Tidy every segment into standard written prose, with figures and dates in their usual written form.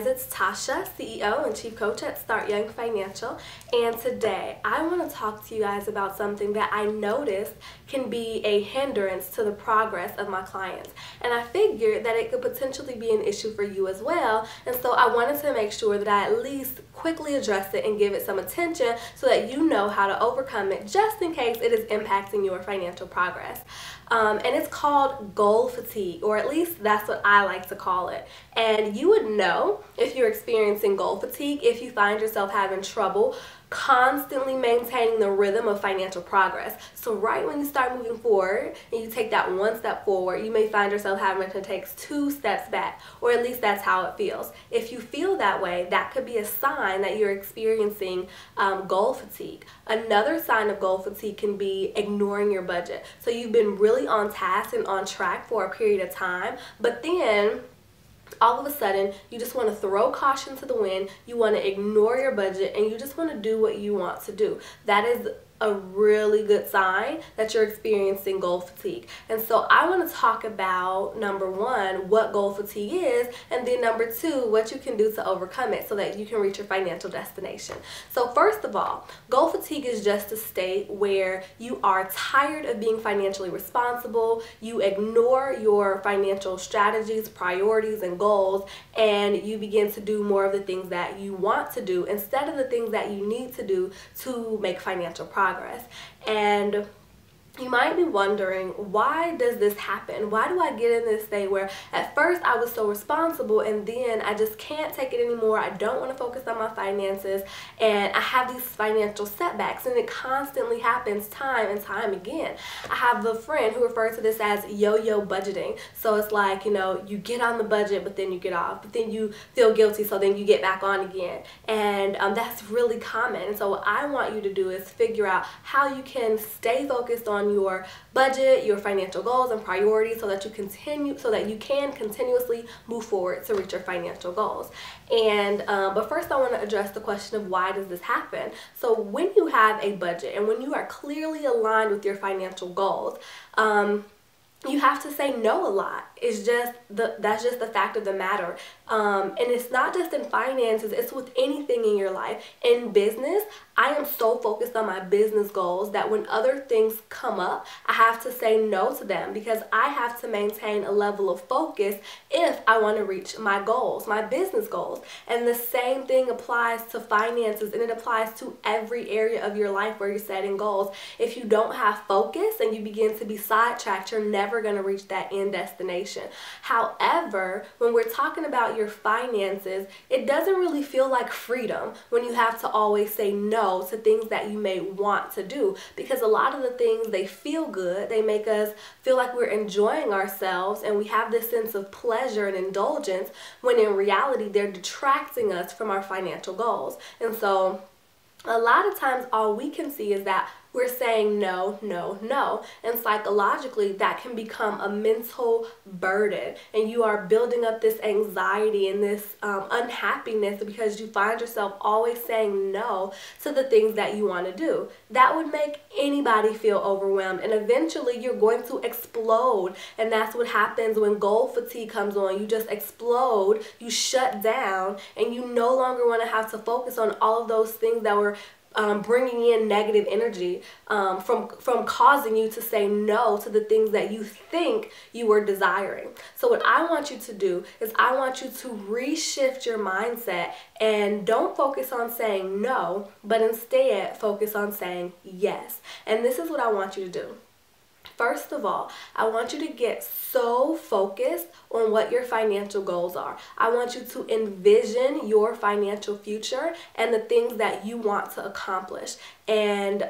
guys, it's Tasha, CEO and Chief Coach at Start Young Financial, and today I want to talk to you guys about something that I noticed can be a hindrance to the progress of my clients, and I figured that it could potentially be an issue for you as well, and so I wanted to make sure that I at least quickly address it and give it some attention so that you know how to overcome it just in case it is impacting your financial progress. And it's called goal fatigue, or at least that's what I like to call it. And you would know if you're experiencing goal fatigue if you find yourself having trouble constantly maintaining the rhythm of financial progress. So right when you start moving forward and you take that one step forward, you may find yourself having to take 2 steps back, or at least that's how it feels. If you feel that way, that could be a sign that you're experiencing goal fatigue. Another sign of goal fatigue can be ignoring your budget. So you've been really on task and on track for a period of time, but then all of a sudden you just want to throw caution to the wind, you want to ignore your budget, and you just want to do what you want to do. That is a really good sign that you're experiencing goal fatigue. And so I want to talk about, number 1, what goal fatigue is, and then number 2, what you can do to overcome it so that you can reach your financial destination. So first of all, goal fatigue is just a state where you are tired of being financially responsible, you ignore your financial strategies, priorities, and goals, and you begin to do more of the things that you want to do instead of the things that you need to do to make financial progress. And you might be wondering, why does this happen? Why do I get in this state where at first I was so responsible and then I just can't take it anymore, I don't want to focus on my finances, and I have these financial setbacks, and it constantly happens time and time again. I have a friend who refers to this as yo-yo budgeting. So it's like, you get on the budget but then you get off, but then you feel guilty so then you get back on again, and that's really common. And so what I want you to do is figure out how you can stay focused on your budget, your financial goals and priorities so that you can continuously move forward to reach your financial goals. And but first I want to address the question of why does this happen. So when you have a budget and when you are clearly aligned with your financial goals, you have to say no a lot. That's just the fact of the matter. And it's not just in finances, it's with anything in your life. In business, I am so focused on my business goals that when other things come up, I have to say no to them because I have to maintain a level of focus if I want to reach my goals, my business goals. And the same thing applies to finances, and it applies to every area of your life where you're setting goals. If you don't have focus and you begin to be sidetracked, you're never going to reach that end destination. However, when we're talking about your finances, it doesn't really feel like freedom when you have to always say no to things that you may want to do, because a lot of the things, they feel good, they make us feel like we're enjoying ourselves and we have this sense of pleasure and indulgence, when in reality they're detracting us from our financial goals. And so a lot of times all we can see is that we're saying no, no, no, and psychologically that can become a mental burden, and you are building up this anxiety and this unhappiness because you find yourself always saying no to the things that you want to do. That would make anybody feel overwhelmed, and eventually you're going to explode, and that's what happens when goal fatigue comes on. You just explode, you shut down, and you no longer want to have to focus on all of those things that were bringing in negative energy from causing you to say no to the things that you think you were desiring. So what I want you to do is I want you to reshift your mindset and don't focus on saying no, but instead focus on saying yes. And this is what I want you to do. First of all, I want you to get so focused on what your financial goals are. I want you to envision your financial future and the things that you want to accomplish, and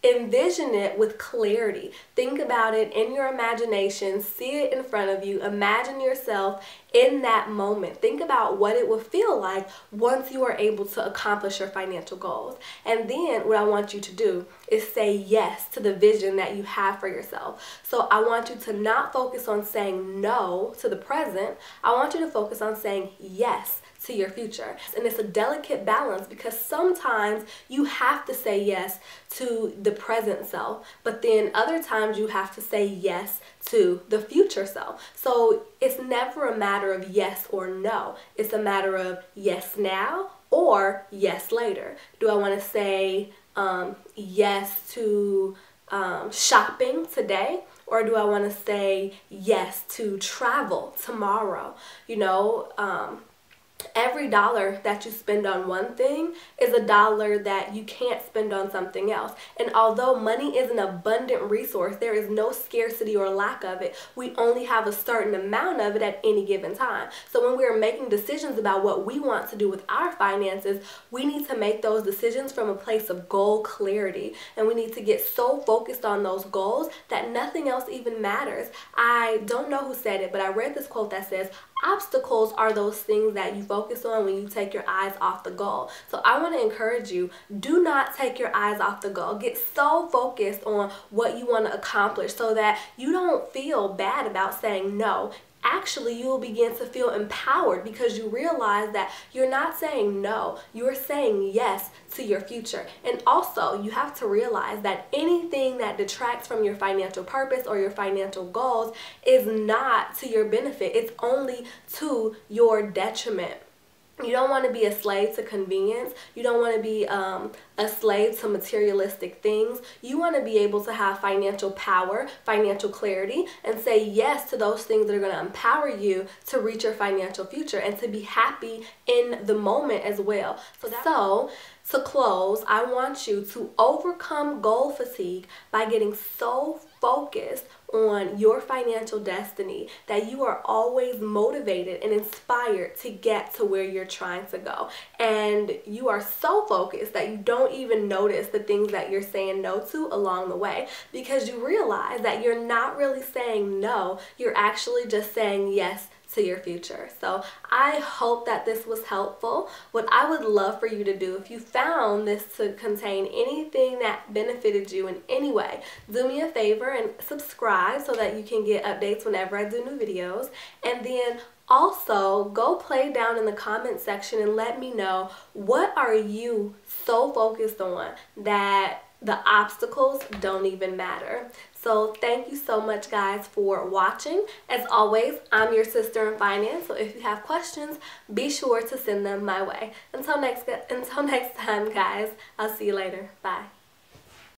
envision it with clarity. Think about it in your imagination. See it in front of you. Imagine yourself in that moment. Think about what it will feel like once you are able to accomplish your financial goals. And then what I want you to do is say yes to the vision that you have for yourself. So I want you to not focus on saying no to the present. I want you to focus on saying yes to your future. And it's a delicate balance because sometimes you have to say yes to the present self, but then other times you have to say yes to the future self. So it's never a matter of yes or no. It's a matter of yes now or yes later. Do I want to say yes to shopping today, or do I want to say yes to travel tomorrow? You know, every dollar that you spend on one thing is a dollar that you can't spend on something else. And although money is an abundant resource, there is no scarcity or lack of it. We only have a certain amount of it at any given time. So when we're making decisions about what we want to do with our finances, we need to make those decisions from a place of goal clarity. And we need to get so focused on those goals that nothing else even matters. I don't know who said it, but I read this quote that says, obstacles are those things that you focus on when you take your eyes off the goal. So I want to encourage you, do not take your eyes off the goal. Get so focused on what you want to accomplish so that you don't feel bad about saying no. Actually, you will begin to feel empowered because you realize that you're not saying no, you're saying yes to your future. And also, you have to realize that anything that detracts from your financial purpose or your financial goals is not to your benefit. It's only to your detriment. You don't want to be a slave to convenience. You don't want to be a slave to materialistic things. You want to be able to have financial power, financial clarity, and say yes to those things that are going to empower you to reach your financial future and to be happy in the moment as well. So to close, I want you to overcome goal fatigue by getting so focused on your financial destiny that you are always motivated and inspired to get to where you're trying to go. And you are so focused that you don't even notice the things that you're saying no to along the way, because you realize that you're not really saying no, you're actually just saying yes to your future. So I hope that this was helpful. What I would love for you to do, if you found this to contain anything that benefited you in any way, do me a favor and subscribe so that you can get updates whenever I do new videos. And then also, go play down in the comment section and let me know, what are you so focused on that the obstacles don't even matter. So thank you so much, guys, for watching. As always, I'm your sister in finance, so if you have questions, be sure to send them my way. Until next time, guys, I'll see you later. Bye.